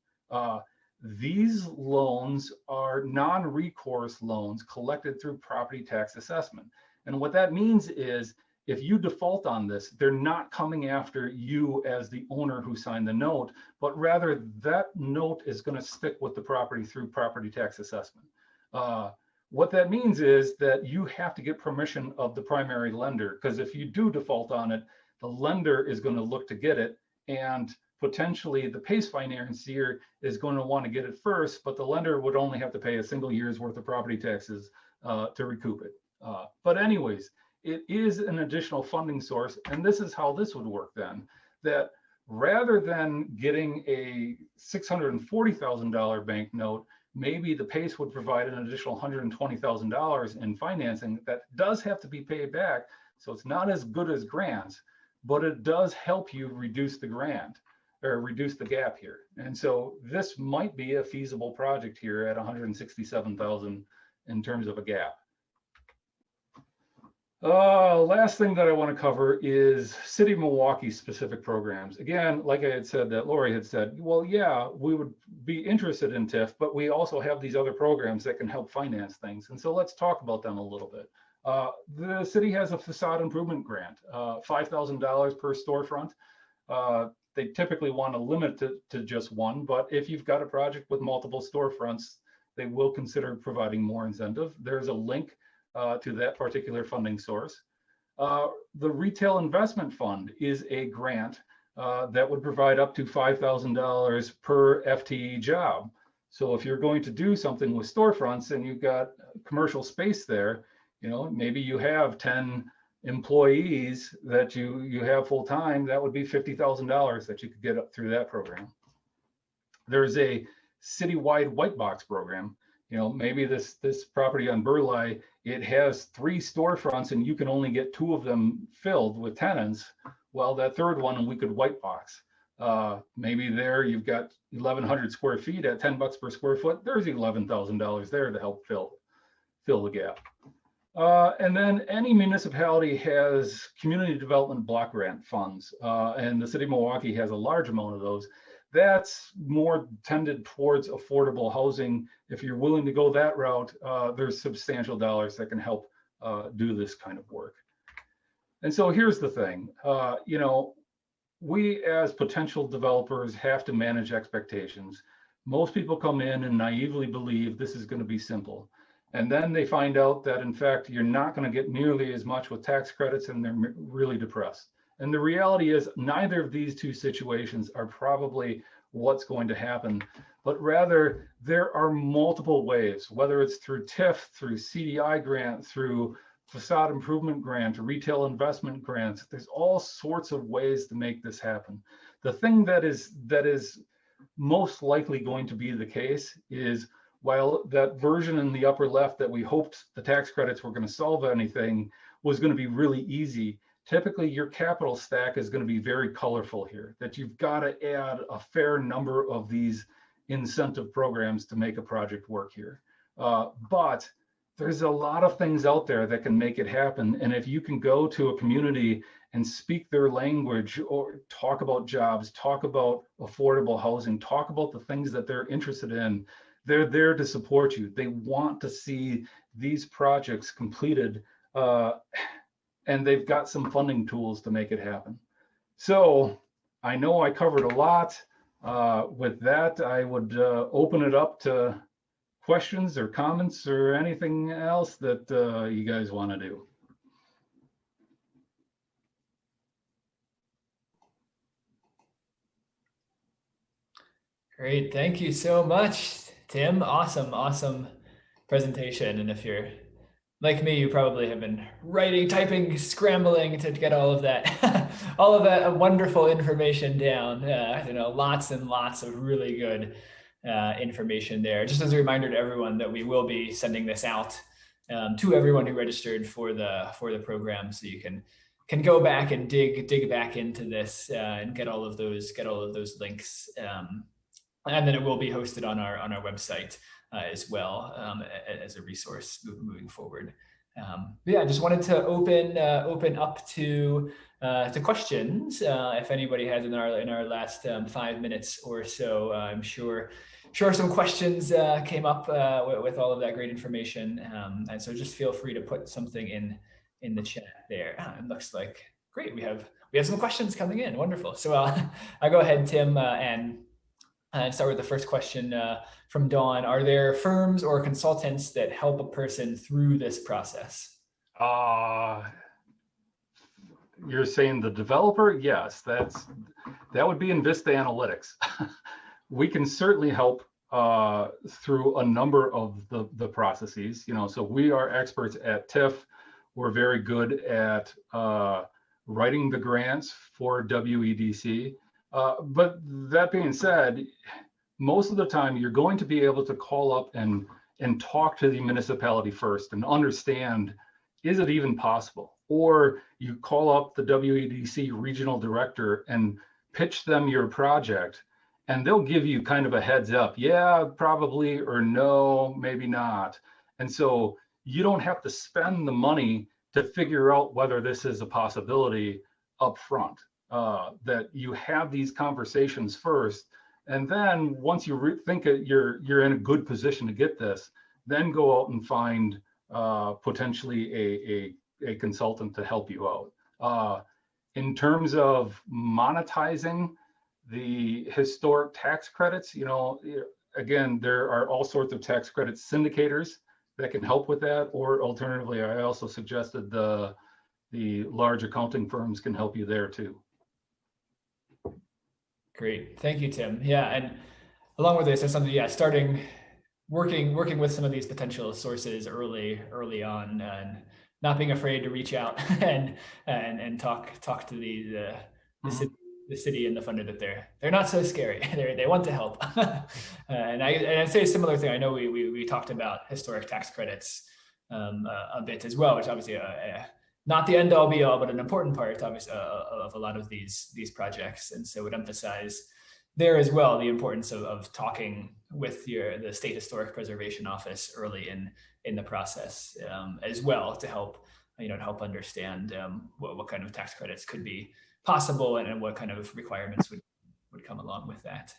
These loans are non-recourse loans collected through property tax assessment. And what that means is if you default on this, they're not coming after you as the owner who signed the note, but rather that note is going to stick with the property through property tax assessment. What that means is that you have to get permission of the primary lender, because if you do default on it, the lender is going to look to get it, and potentially the PACE financier is going to want to get it first, but the lender would only have to pay a single year's worth of property taxes to recoup it. But anyways, it is an additional funding source, and this is how this would work then, that rather than getting a $640,000 bank note, maybe the PACE would provide an additional $120,000 in financing that does have to be paid back. So it's not as good as grants, but it does help you reduce the grant or reduce the gap here. And so this might be a feasible project here at 167,000 in terms of a gap. Last thing that I want to cover is City of Milwaukee specific programs. Again, like I had said, that Lori had said, well, yeah, we would be interested in TIF, but we also have these other programs that can help finance things. And so let's talk about them a little bit. The city has a facade improvement grant, $5,000 per storefront. They typically want to limit it to just one, but if you've got a project with multiple storefronts, they will consider providing more incentive. There's a link to that particular funding source. The Retail Investment Fund is a grant that would provide up to $5,000 per FTE job. So if you're going to do something with storefronts and you've got commercial space there, maybe you have 10 employees that you have full time, that would be $50,000 that you could get up through that program. There's a citywide white box program. Maybe this property on Burleigh, it has 3 storefronts and you can only get 2 of them filled with tenants. Well, that third one we could white box. Maybe there you've got 1,100 square feet at $10 per square foot. There's $11,000 there to help fill the gap. And then any municipality has community development block grant funds, and the city of Milwaukee has a large amount of those. That's more tended towards affordable housing. If you're willing to go that route, there's substantial dollars that can help do this kind of work. And so here's the thing, we as potential developers have to manage expectations. Most people come in and naively believe this is going to be simple. And then they find out that, in fact, you're not going to get nearly as much with tax credits, and they're really depressed. And the reality is neither of these two situations are probably what's going to happen, but rather there are multiple ways, whether it's through TIF, through CDI grant, through facade improvement grant, retail investment grants. There's all sorts of ways to make this happen. The thing that is most likely going to be the case is, while that version in the upper left that we hoped the tax credits were going to solve anything was going to be really easy, typically your capital stack is going to be very colorful here, that you've got to add a fair number of these incentive programs to make a project work here. But there's a lot of things out there that can make it happen. And if you can go to a community and speak their language, or talk about jobs, talk about affordable housing, talk about the things that they're interested in, they're there to support you. They want to see these projects completed, and they've got some funding tools to make it happen. So I know I covered a lot. With that, I would open it up to questions or comments or anything else that you guys want to do. Great. Thank you so much, Tim. Awesome presentation. And if you're like me, you probably have been writing, typing, scrambling to get all of that, all of that wonderful information down. Lots and lots of really good information there. Just as a reminder to everyone that we will be sending this out to everyone who registered for the program, so you can go back and dig back into this and get all of those links. And then it will be hosted on our website as well, as a resource moving forward. Yeah, I just wanted to open up to questions. If anybody has in our last 5 minutes or so, I'm sure some questions came up with all of that great information. And so just feel free to put something in the chat there. It looks like great. We have some questions coming in. Wonderful. So I'll go ahead, Tim, and start with the first question from Dawn. Are there firms or consultants that help a person through this process? You're saying the developer? Yes, that would be Invista Analytics. We can certainly help through a number of the processes. So we are experts at TIF. We're very good at writing the grants for WEDC. But that being said, most of the time you're going to be able to call up and talk to the municipality first and understand, is it even possible? Or you call up the WEDC regional director and pitch them your project, and they'll give you kind of a heads up. Yeah, probably, or no, maybe not. And so you don't have to spend the money to figure out whether this is a possibility up front. That you have these conversations first, and then once you think you're in a good position to get this, then go out and find potentially a consultant to help you out. In terms of monetizing the historic tax credits, again, there are all sorts of tax credit syndicators that can help with that, or alternatively, I also suggested the large accounting firms can help you there too. Great, thank you, Tim. Yeah, and along with this, there's something. Yeah, starting working with some of these potential sources early on, and not being afraid to reach out and talk to the city and the funder, that they're not so scary. They want to help. And I'd say a similar thing. I know we talked about historic tax credits a bit as well, which obviously not the end all be all, but an important part, obviously, of a lot of these projects. And so would emphasize there as well the importance of talking with the State Historic Preservation Office early in the process as well, to help understand what kind of tax credits could be possible and what kind of requirements would come along with that.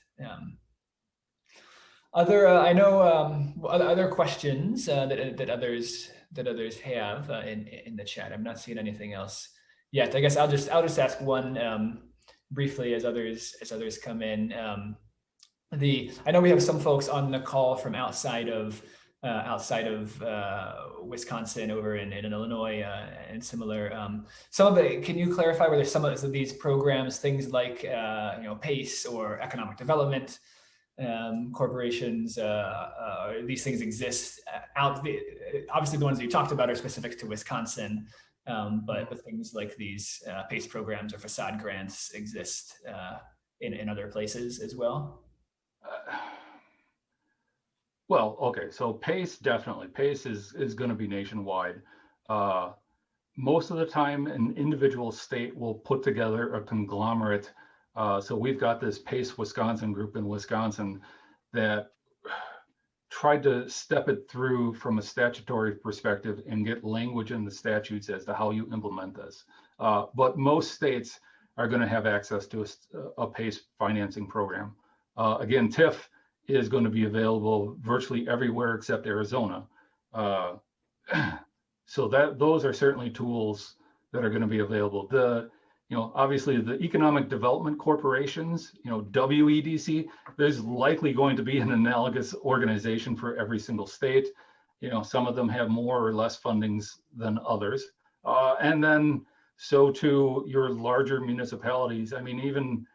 Other questions that others have in the chat. I'm not seeing anything else yet. I guess I'll just ask one briefly as others come in. I know we have some folks on the call from outside of outside of Wisconsin, over in Illinois, and similar. Some of it, can you clarify whether some of these programs, things like PACE or economic development corporations, these things exist obviously the ones that you talked about are specific to Wisconsin, but things like these PACE programs or facade grants exist in other places as well? Well, okay, so PACE, definitely. PACE is going to be nationwide. Most of the time, an individual state will put together a conglomerate. So we've got this PACE Wisconsin group in Wisconsin that tried to step it through from a statutory perspective and get language in the statutes as to how you implement this. But most states are going to have access to a PACE financing program. Again, TIF is going to be available virtually everywhere except Arizona. So those are certainly tools that are going to be available. Obviously the economic development corporations, WEDC, there's likely going to be an analogous organization for every single state. Some of them have more or less fundings than others. And then so too your larger municipalities. I mean, even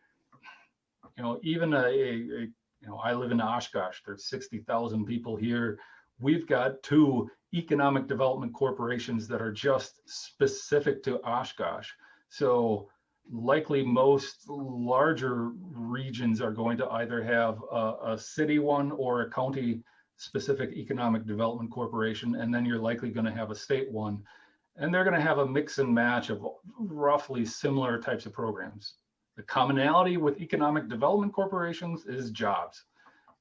I live in Oshkosh. There's 60,000 people here. We've got 2 economic development corporations that are just specific to Oshkosh. So likely most larger regions are going to either have a city one or a county specific economic development corporation, and then you're likely going to have a state one. And they're going to have a mix and match of roughly similar types of programs. The commonality with economic development corporations is jobs.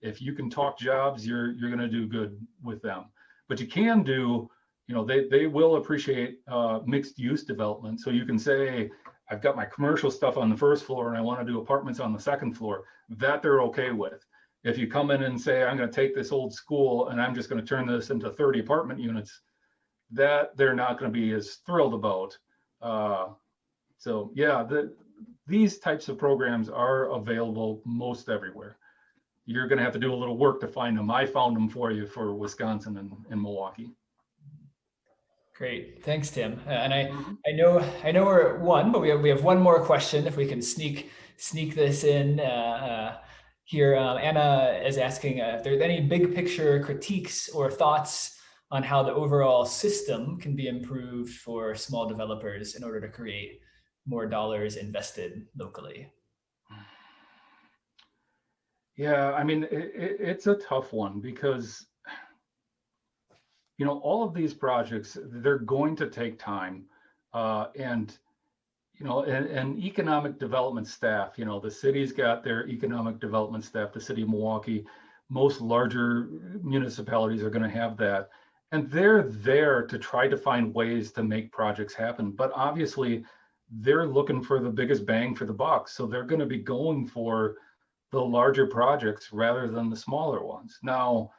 If you can talk jobs, you're going to do good with them. But you can do, they will appreciate mixed use development. So you can say, I've got my commercial stuff on the first floor and I want to do apartments on the second floor. That they're okay with. If you come in and say, I'm going to take this old school and I'm just going to turn this into 30 apartment units, that they're not going to be as thrilled about. So yeah, these types of programs are available most everywhere. You're going to have to do a little work to find them. I found them for you for Wisconsin and Milwaukee. Great, thanks, Tim. And I know we're at 1, but we have one more question. If we can sneak this in here, Anna is asking if there's any big picture critiques or thoughts on how the overall system can be improved for small developers in order to create more dollars invested locally. Yeah, I mean, it's a tough one because, all of these projects, they're going to take time. And economic development staff, the city's got their economic development staff, the city of Milwaukee, most larger municipalities are going to have that. And they're there to try to find ways to make projects happen. But obviously, they're looking for the biggest bang for the buck. So they're going to be going for the larger projects rather than the smaller ones. Now,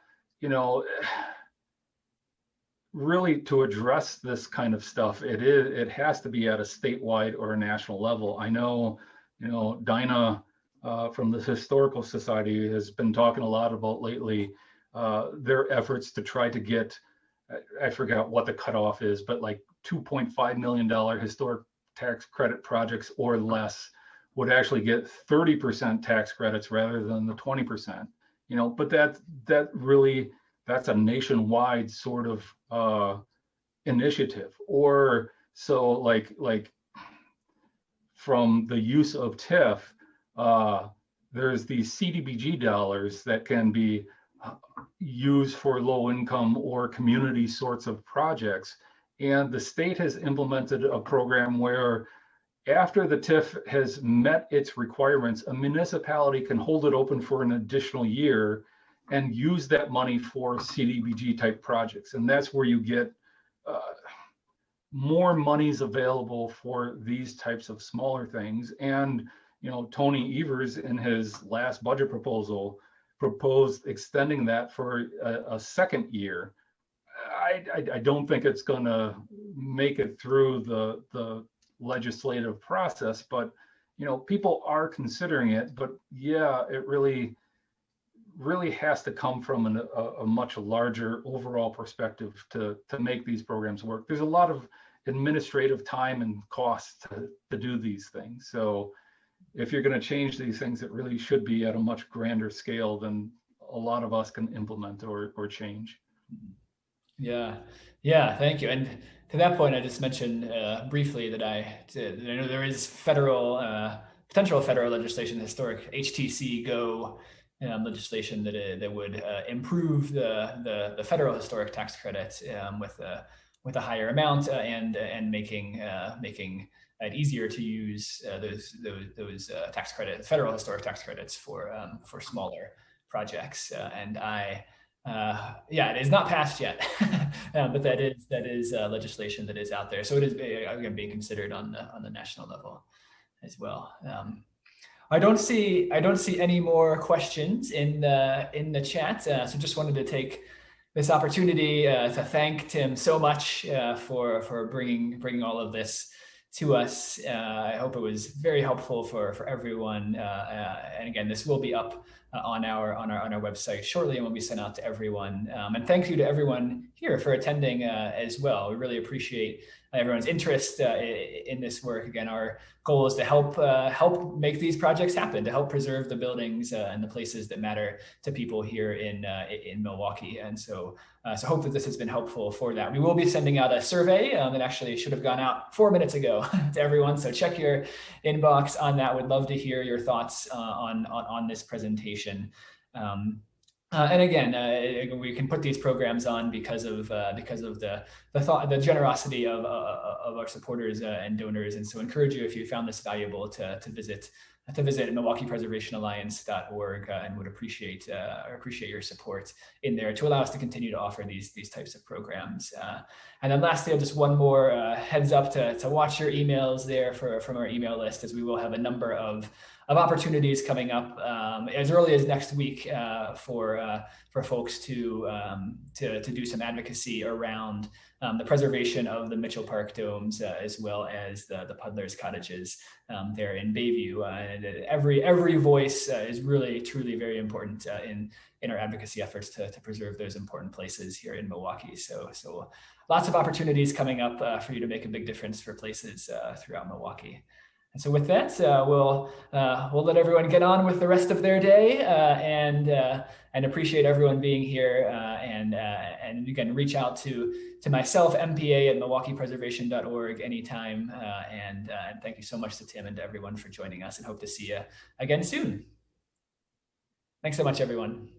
really to address this kind of stuff, it has to be at a statewide or a national level. I know, Dinah from the Historical Society has been talking a lot about lately their efforts to try to get, I forgot what the cutoff is, but like $2.5 million historic tax credit projects or less would actually get 30% tax credits rather than the 20%. But that's a nationwide sort of initiative. Or so like from the use of TIF, there's these CDBG dollars that can be used for low income or community sorts of projects. And the state has implemented a program where after the TIF has met its requirements, a municipality can hold it open for an additional year and use that money for CDBG type projects. And that's where you get more monies available for these types of smaller things. And, Tony Evers in his last budget proposal proposed extending that for a second year. I don't think it's going to make it through the legislative process, but people are considering it. But yeah, it really really has to come from a much larger overall perspective to make these programs work. There's a lot of administrative time and cost to do these things. So if you're going to change these things, it really should be at a much grander scale than a lot of us can implement or change. Yeah, yeah, thank you. And to that point, I just mentioned briefly that I know there is potential federal legislation, historic HTC Go legislation that would improve the federal historic tax credit with a higher amount and making it easier to use those tax credits, federal historic tax credits for smaller projects. Yeah, it is not passed yet, but that is legislation that is out there. So it is again being considered on the national level as well. I don't see any more questions in the chat. So just wanted to take this opportunity to thank Tim so much for bringing all of this to us. I hope it was very helpful for everyone. And again, this will be up on our website shortly and will be sent out to everyone. And thank you to everyone here for attending as well. We really appreciate everyone's interest in this work. Again, our goal is to help make these projects happen, to help preserve the buildings and the places that matter to people here in Milwaukee. And so hope that this has been helpful for that. We will be sending out a survey that actually should have gone out 4 minutes ago to everyone. So check your inbox on that. Would love to hear your thoughts on this presentation. And again, we can put these programs on because of the generosity of our supporters and donors. And so encourage you, if you found this valuable, to visit MilwaukeePreservationAlliance.org and would appreciate your support in there to allow us to continue to offer these types of programs. And then lastly, just one more heads up to watch your emails there from our email list, as we will have a number of opportunities coming up as early as next week for folks to do some advocacy around the preservation of the Mitchell Park domes, as well as the Puddlers Cottages there in Bayview. And every voice is really, truly very important in our advocacy efforts to preserve those important places here in Milwaukee. So lots of opportunities coming up for you to make a big difference for places throughout Milwaukee. And so with that, we'll let everyone get on with the rest of their day, and appreciate everyone being here. And you can reach out to myself, MPA, at MilwaukeePreservation.org anytime. And thank you so much to Tim and to everyone for joining us, and hope to see you again soon. Thanks so much, everyone.